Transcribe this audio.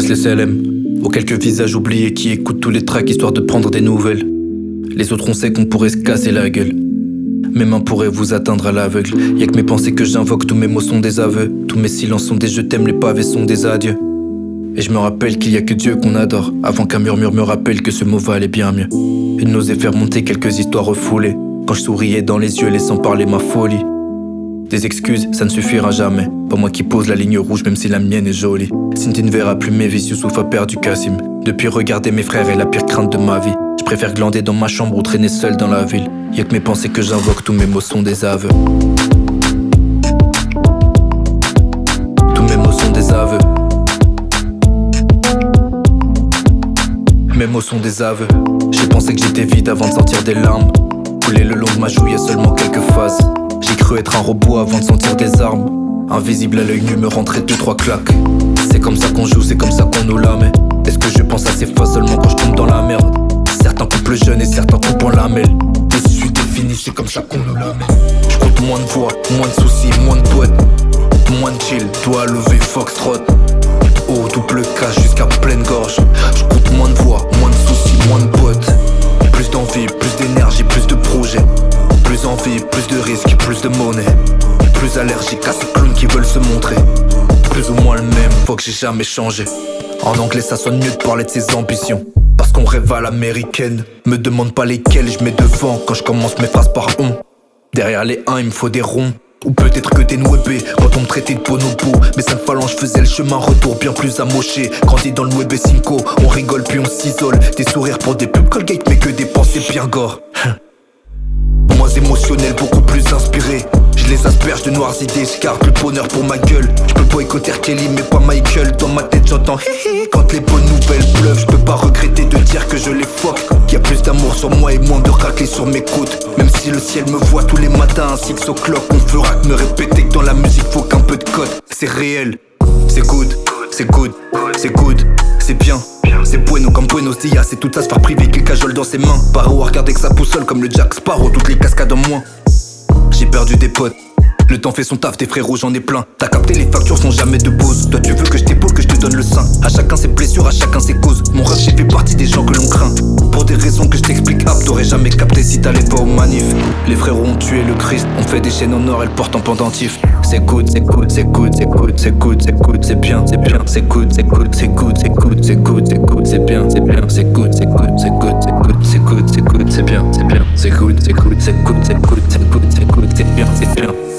reste les CLM, aux quelques visages oubliés qui écoutent tous les tracks histoire de prendre des nouvelles. Les autres on sait qu'on pourrait se casser la gueule. Mes mains pourraient vous atteindre à l'aveugle. Y'a que mes pensées que j'invoque, tous mes mots sont des aveux. Tous mes silences sont des je t'aime, les pavés sont des adieux. Et je me rappelle qu'il y a que Dieu qu'on adore, avant qu'un murmure me rappelle que ce mot valait bien mieux. Il n'osait faire monter quelques histoires refoulées, quand je souriais dans les yeux laissant parler ma folie. Des excuses, ça ne suffira jamais. Pas moi qui pose la ligne rouge même si la mienne est jolie. Cindy ne verra plus mes vies, Youssouf a perdu Kassim. Depuis regarder mes frères est la pire crainte de ma vie. Je préfère glander dans ma chambre ou traîner seul dans la ville. Y'a que mes pensées que j'invoque, tous mes mots sont des aveux. Tous mes mots sont des aveux. Mes mots sont des aveux. J'ai pensé que j'étais vide avant de sortir des larmes. Couler le long de ma joue, y'a seulement quelques phases. J'ai cru être un robot avant de sentir des armes. Invisible à l'œil nu me rentrait 2-3 claques. C'est comme ça qu'on joue, c'est comme ça qu'on nous la met. Est-ce que je pense à ces fois seulement quand je tombe dans la merde? Certains coupent le jeune et certains coupent en lamelle. Mais si je suis défini, c'est comme ça qu'on nous la met. Je compte moins de voix, moins de soucis, moins de boîtes. Moins de chill, doigt levé, foxtrot. Au double cash jusqu'à pleine gorge. Je compte moins de voix, moins de soucis, moins de boîtes. Plus d'envie, plus d'énergie, plus de projets. Plus envie, plus de risques, plus de monnaie. Plus allergique à ces clowns qui veulent se montrer. Plus ou moins le même, faut que j'ai jamais changé. En anglais ça sonne mieux de parler de ses ambitions. Parce qu'on rêve à l'américaine. Me demande pas lesquelles je mets devant quand je commence mes phrases par on. Derrière les 1 il me faut des ronds. Ou peut-être que des nouébés quand on me traitait de bonobo. Mais 5 phalanges faisaient le chemin retour bien plus amoché. Grandi dans le web et cinco, on rigole puis on s'isole. Des sourires pour des pubs Colgate mais que des pensées bien gore. Moins émotionnel, beaucoup plus inspiré. Je les asperge de noires idées, je garde le bonheur pour ma gueule. Je peux boycotter Kelly mais pas Michael. Dans ma tête j'entends hihi quand les bonnes nouvelles pleuvent. Je peux pas regretter de dire que je les fuck. Y'a plus d'amour sur moi et moins de raclés sur mes côtes. Même si le ciel me voit tous les matins à 6 o'clock. On fera que me répéter que dans la musique faut qu'un peu de code. C'est réel, c'est good, c'est good, c'est good, c'est bien. C'est bueno comme Buenos Dias, c'est toute la sphère privée qu'il cajole dans ses mains. Paro à regarder que ça pousse seul comme le Jack Sparrow, toutes les cascades en moins. J'ai perdu des potes, le temps fait son taf, des frérots j'en ai plein. T'as capté, les factures sont jamais de pause. Toi tu veux que je t'épaule, que je te donne le sein. À chacun ses blessures, à chacun ses causes. Mon rêve j'ai fait partie des gens que l'on craint. Pour des raisons que je t'explique hop, t'aurais jamais capté si t'allais pas au manif. Les frérots ont tué le Christ, on fait des chaînes en or, elles portent en pendentif. C'est good, c'est good, c'est good, c'est good, c'est good, c'est good, c'est bien, c'est bien, c'est good, c'est good, c'est good, c'est good, c'est good, c'est good, c'est bien, c'est bien, c'est good, c'est good, c'est good, c'est good, c'est good, c'est good, c'est bien, c'est bien, c'est good, c'est good, c'est good, c'est good, c'est good, c'est good, c'est bien, c'est bien.